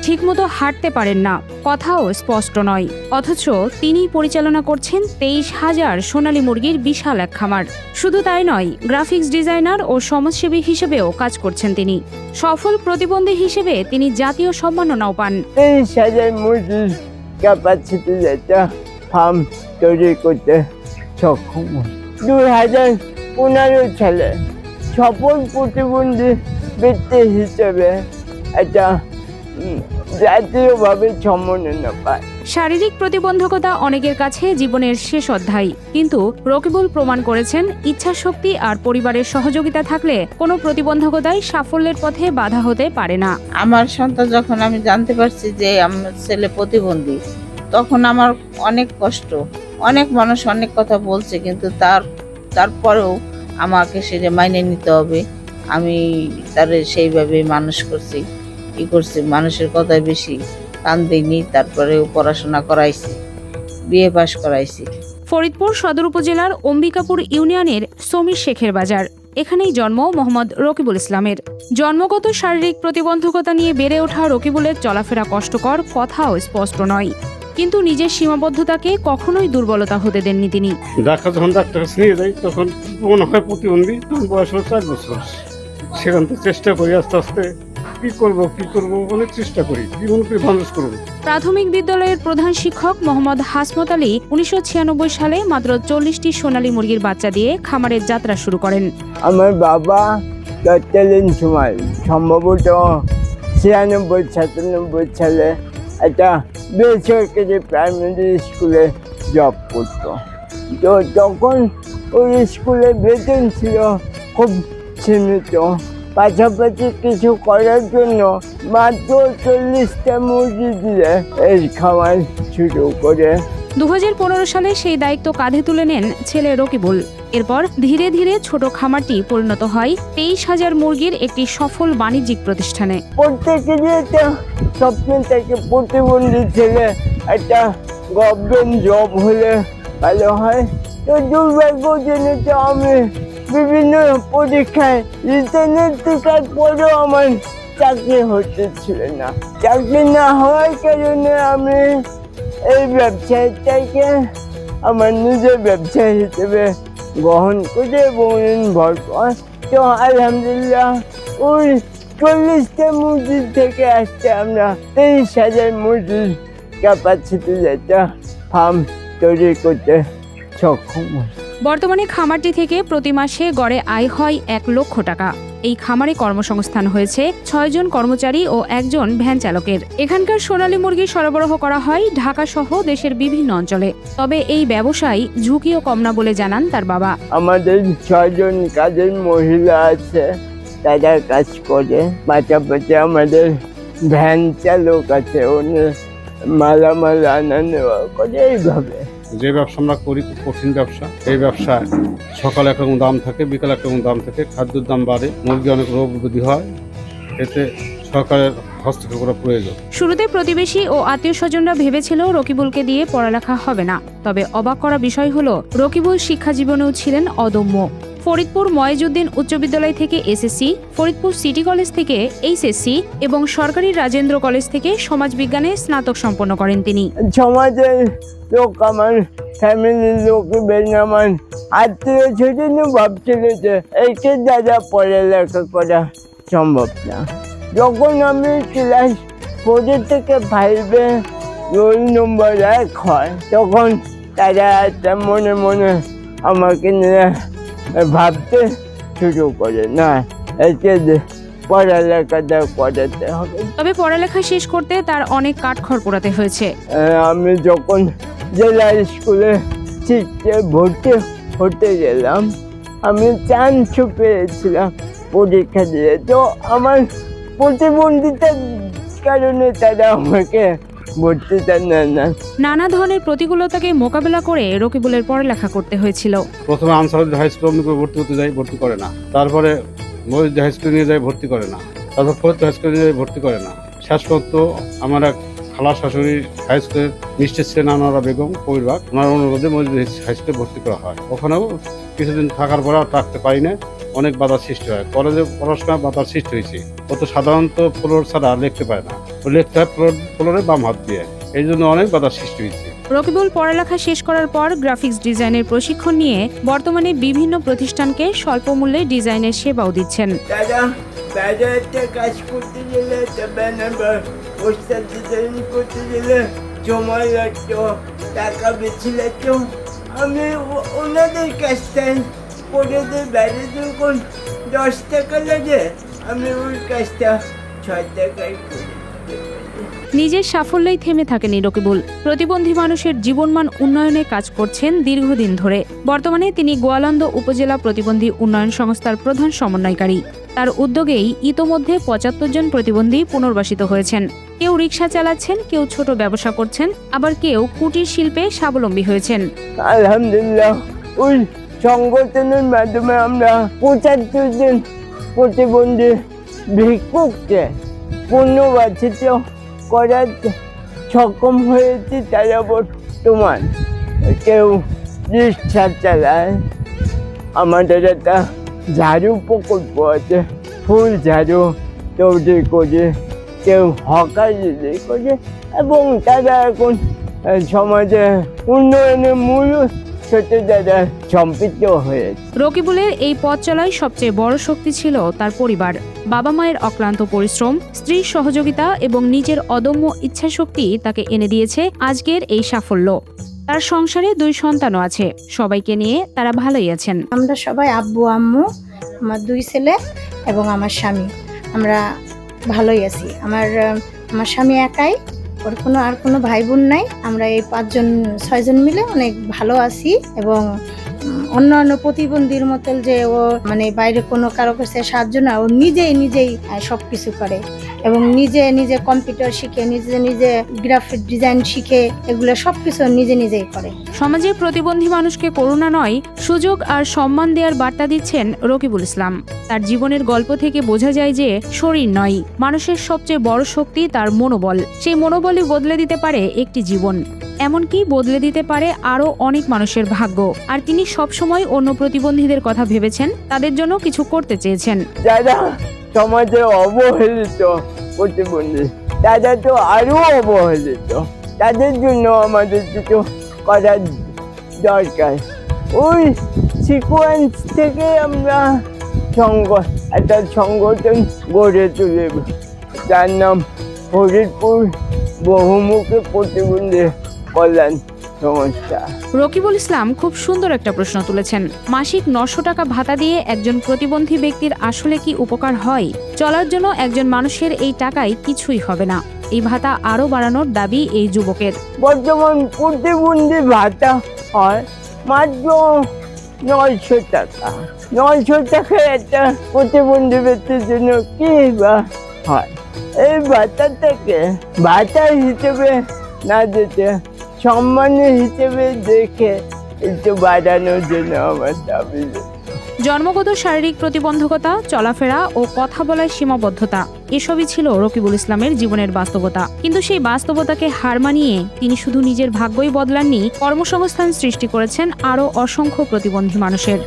ঠিকমতো হাঁটতে পারেন না, কথাও স্পষ্ট নয়। অথচ তিনি পরিচালনা করছেন 23,000 সোনালী মুরগির বিশাল এক খামার। শুধু তাই নয়, গ্রাফিক্স ডিজাইনার ও সমাজসেবী হিসেবেও কাজ করছেন তিনি। সফল প্রতিবন্ধী হিসেবে তিনি জাতীয় সম্মাননাও পান। 23,000 মুরগির ক্যাপাসিটি যেটা ফার্ম তৈরি করতে সক্ষম। 2015 সালে সফল প্রতিবন্ধী ব্যক্তি হিসেবে একটা জাতীয়ভাবে সম্মাননা পায়। শারীরিক প্রতিবন্ধকতা অনেকের কাছে জীবনের শেষ অধ্যায়, কিন্তু রকিবুল প্রমাণ করেছেন ইচ্ছাশক্তি আর পরিবারের সহযোগিতা থাকলে কোনো প্রতিবন্ধকতাই সাফল্যের পথে বাধা হতে পারে না। আমার সন্তান যখন আমি জানতে পারছি যে আমার ছেলে প্রতিবন্ধী, তখন আমার অনেক কষ্ট। অনেক মানুষ অনেক কথা বলছে, কিন্তু তারপরেও আমাকে সেটা মাইনে নিতে হবে। আমি তারে সেইভাবে মানুষ করছি, মানুষের কথায় বেশি কান দিইনি। তারপরেও পড়াশোনা করাইছি, বিএ পাস করাইছি। ফরিদপুর সদর উপজেলার অম্বিকাপুর ইউনিয়নের সমীর শেখের বাজার। এখানেই জন্ম মোহাম্মদ রকিবুল ইসলামের। জন্মগত শারীরিক প্রতিবন্ধকতা নিয়ে বেড়ে ওঠা রকিবুলের চলাফেরা কষ্টকর, কথাও স্পষ্ট নয়। কিন্তু নিজের সীমাবদ্ধতাকে কখনোই দুর্বলতা হতে দেননি তিনি। যখন ডাক্তার কাছে নিয়ে যাই তখন মনে হয় প্রতিবন্ধী, তখন বয়স হলো 4 বছর। সেখান থেকে চেষ্টা করি আস্তে আস্তে কি করব অনেক চেষ্টা করি, জীবন করে মানুষ করবো। প্রাথমিক বিদ্যালয়ের প্রধান শিক্ষক মোহাম্মদ হাসমত আলী 1996 সালে মাত্র 40টি সোনালী মুরগির বাচ্চা দিয়ে খামারের যাত্রা শুরু করেন। আমার বাবা তৎকালীন সময় সম্ভবত 96-97 সালে একটা বেসরকারি প্রাইমারি স্কুলে জব করতো। তো তখন ওই স্কুলে বেতন ছিল খুব সীমিত, পাশাপাশি কিছু করার জন্য মাত্র 40টা মুরগি দিয়ে এই খামার শুরু করে। 2015 সালে সেই দায়িত্ব কাঁধে তুলে নেন ছেলে রকিবুল। এরপর ধীরে ধীরে ছোট খামারটি পরিণত হয় 23,000 মুরগির একটি সফল বাণিজ্যিক প্রতিষ্ঠানে। প্রত্যেকেরই একটা স্বপ্ন থেকে প্রতিবন্ধী ছেলে একটা গভর্নমেন্ট জব হলে ভালো হয়। তো দুর্ভাগ্যজনিত আমি বিভিন্ন পরীক্ষায় রিটার্নের টিকার পরেও আমার চাকরি হচ্ছিল না। চাকরি না হওয়ার কারণে আমি এই ব্যবসাটাকে আমার নিজের ব্যবসা হিসেবে গ্রহণ করে এবং নির্ভর কর। তো আলহামদুলিল্লাহ ওই 40টা মুরগির থেকে আজকে আমরা 23,000 মুরগির ক্যাপাসিটি যেটা ফার্ম তৈরি করতে সক্ষম। বর্তমানে খামারটি থেকে প্রতি মাসে গড়ে আয় হয় 1 লক্ষ টাকা। এই খামারে কর্মসংস্থান হয়েছে 6 জন কর্মচারী ও 1 জন ভ্যান চালকের। এখানকার সোনালী মুরগি সরবরাহ করা হয় ঢাকা সহ দেশের বিভিন্ন অঞ্চলে। তবে এই ব্যবসায় ঝুঁকিও কম না বলে জানান তার বাবা। আমাদের 6 জন কাজের মহিলা আছে, তারা কাজ করে। পাশাপাশি আমাদের ভ্যান চালক আছে, উনি মালামাল আনা নেওয়া করে। এইভাবে যে ব্যবসা আমরা করি খুব কঠিন ব্যবসা। এই ব্যবসায় সকালে একরকম দাম থাকে, বিকালে একরকম দাম থাকে, খাদ্যের দাম বাড়ে, মুরগি অনেক রোগ ব্যাধি হয়, এতে সরকারের হস্তক্ষেপ করা প্রয়োজন। শুরুতে প্রতিবেশী ও আত্মীয় স্বজনরা ভেবেছিল রকিবুলকে দিয়ে পড়ালেখা হবে না। তবে অবাক করা বিষয় হলো রকিবুল শিক্ষা জীবনেও ছিলেন অদম্য। ফরিদপুর ময়েজউদ্দিন উচ্চ বিদ্যালয় থেকে এসএসসি, ফরিদপুর সিটি কলেজ থেকে এইচএসসি এবং সরকারি রাজেন্দ্র কলেজ থেকে সমাজবিজ্ঞানে স্নাতক সম্পন্ন করেন তিনি। সমাজের লোক, আমার ফ্যামিলির লোক, আমার আত্মীয় স্বজন ভাবছিল যে এইকে দ্বারা পড়ালেখা করা সম্ভব না। যখন আমি ক্লাস 4 থেকে 5-এ রোল নম্বর 1 হয়, তখন তারা একটা মনে মনে আমাকে নিয়ে ভাবতে শুরু করে, না একে পড়ালেখাটা করাতে হবে। তবে পড়ালেখা শেষ করতে তার অনেক কাঠখড় পোড়াতে হয়েছে। আমি যখন জেলা স্কুলে শিখতে ভর্তি হতে গেলাম, আমি চান্স পেয়েছিলাম পরীক্ষা দিয়ে। তো আমার প্রতিবন্ধিতার কারণে তারা আমাকে ভর্তিটা নেয় না। নানা ধরনের প্রতিকূলতাকে মোকাবেলা করে রকিবুলের পড়ালেখা করতে হয়েছিল। প্রথমে আনসারুদ্দিন হাই স্কুল ভর্তি হতে যাই, ভর্তি করে না। তারপরে মহিউদ্দিন হাই স্কুলে নিয়ে যাই, ভর্তি করে না। তারপর ফরিদপুর হাই স্কুলে নিয়ে যাই, ভর্তি করে না। শেষ পর্যন্ত আমার এক খালা শাশুড়ি হাই স্কুলের মিস্টার ছিলেন আনোয়ারা বেগম কবির বাগ, ওনার অনুরোধে মহিউদ্দিন হাই স্কুলে ভর্তি করা হয়। ওখানেও কিছুদিন থাকার পরে আর থাকতে পারি না, অনেক বাধার সৃষ্টি হয়। কলেজে পড়াশোনা বাধার সৃষ্টি হয়েছে। ও তো সাধারণত ফ্লোর ছাড়া লিখতে পারে না, ও লিখতে হয় ফ্লোরে বাম হাত দিয়ে, এই জন্য অনেক বাধার সৃষ্টি হয়েছে। রকিবুল পড়ালেখা শেষ করার পর গ্রাফিক্স ডিজাইনের প্রশিক্ষণ নিয়ে বর্তমানে বিভিন্ন প্রতিষ্ঠানকে স্বল্প মূল্যে ডিজাইনের সেবাও দিচ্ছেন। দাদা বাজারে কাজ করতে গেলে পোস্টার ডিজাইন করতে গেলে সময় লাগতো, টাকা বেশি লাগতো। আমি ওনাদের কাজটাই করে দিই। বাইরে যখন 10 টাকা লাগে, আমি ওই কাজটা 6 টাকায় করি। নিজের সাফল্যেই থেমে থাকেনি রকিবুল। প্রতিবন্ধী মানুষের জীবনমান উন্নয়নে কাজ করছেন দীর্ঘদিন ধরে। বর্তমানে তিনি গোয়ালন্দ উপজেলা প্রতিবন্ধী উন্নয়ন সংস্থার প্রধান সমন্বয়কারী। তার উদ্যোগেই ইতোমধ্যে 75 জন প্রতিবন্ধী পুনর্বাসিত হয়েছেন। কেউ রিকশা চালাচ্ছেন, কেউ ছোট ব্যবসা করছেন, আবার কেউ কুটির শিল্পে স্বাবলম্বী হয়েছেন। আলহামদুলিল্লাহ, ওই সংগঠনের মাধ্যমে আমরা 75 জন প্রতিবন্ধী ভিক্ষুককে পুনর্বাসিত করার সক্ষম হয়েছে। তারা বর্তমান কেউ রিক্সা চালায়, আমাদের একটা ঝাড়ু প্রকল্প আছে, ফুল ঝাড়ু তৈরি করে, কেউ হকারি করে, এবং তারা এখন সমাজে উন্নয়নের মূল সাথে যারা সম্পৃক্ত হয়েছে। রকিবুলের এই পথ চলায় সবচেয়ে বড় শক্তি ছিল তার পরিবার। বাবা মায়ের অক্লান্ত পরিশ্রম, স্ত্রীর সহযোগিতা এবং নিজের অদম্য ইচ্ছাশক্তি তাকে এনে দিয়েছে আজকের এই সাফল্য। তার সংসারে 2 সন্তানও আছে। সবাইকে নিয়ে তারা ভালোই আছেন। আমরা সবাই আব্বু আম্মু, আমার 2 ছেলে এবং আমার স্বামী, আমরা ভালোই আছি। আমার স্বামী একাই, ওর কোনো ভাই বোন নাই। আমরা এই 6 জন মিলে অনেক ভালো আছি। এবং অন্যান্য প্রতিবন্ধীর মতো যে ও মানে বাইরে কোনো কারো কাছে সাহায্য না, ও নিজেই সবকিছু করে এবং নিজে কম্পিউটার শিখে, নিজে গ্রাফিক ডিজাইন শিখে, এগুলো সবকিছু নিজেই করে। সমাজে প্রতিবন্ধী মানুষকে করুণা নয়, সুযোগ আর সম্মান দেওয়ার বার্তা দিচ্ছেন রকিবুল ইসলাম। তার জীবনের গল্প থেকে বোঝা যায় যে শরীর নয়, মানুষের সবচেয়ে বড় শক্তি তার মনোবল। সেই মনোবলই বদলে দিতে পারে একটি জীবন, এমনকি বদলে দিতে পারে আরো অনেক মানুষের ভাগ্য। আর তিনি সবসময় অন্য প্রতিবন্ধীদের কথা ভেবেছেন, তাদের জন্য কিছু করতে চেয়েছেন। যারা সমাজে অবহেলিত প্রতিবন্ধী, তারা তো আরো অবহেলিত, তাদের জন্য আমাদের কিছু করার দরকার। ওই সিকোয়েন্স থেকে আমরা একটা সংগঠন গড়ে তুলে, যার নাম ফরিদপুর বহুমুখী প্রতিবন্ধী কল্যাণ সংস্থা। রকিবুল ইসলাম খুব সুন্দর একটা প্রশ্ন তুলেছেন। মাসিক 900 টাকা ভাতা দিয়ে একজন প্রতিবন্ধী ব্যক্তির আসলে কি উপকার হয়? চলার জন্য একজন মানুষের এই টাকায় কিছুই হবে না। এই ভাতা আরো বাড়ানোর দাবি এই যুবকের। বর্তমান প্রতিবন্ধী ভাতা হয় মাত্র 900 টাকা। 900 টাকা একটা প্রতিবন্ধী ব্যক্তির জন্য কি বা হয়? এই ভাতাটাকে ভাতা হিসেবে না দিতে সম্মানের হিসেবে দেখে একটু বাড়ানোর জন্য আমার দাবি। জন্মগত শারীরিক প্রতিবন্ধকতা, চলাফেরা ও কথা বলার সীমাবদ্ধতা, এসবই ছিল রকিবুল ইসলামের জীবনের বাস্তবতা। কিন্তু সেই বাস্তবতাকে হার মানিয়ে তিনি শুধু নিজের ভাগ্যই বদলাননি, কর্মসংস্থান সৃষ্টি করেছেন আরও অসংখ্য প্রতিবন্ধী মানুষের।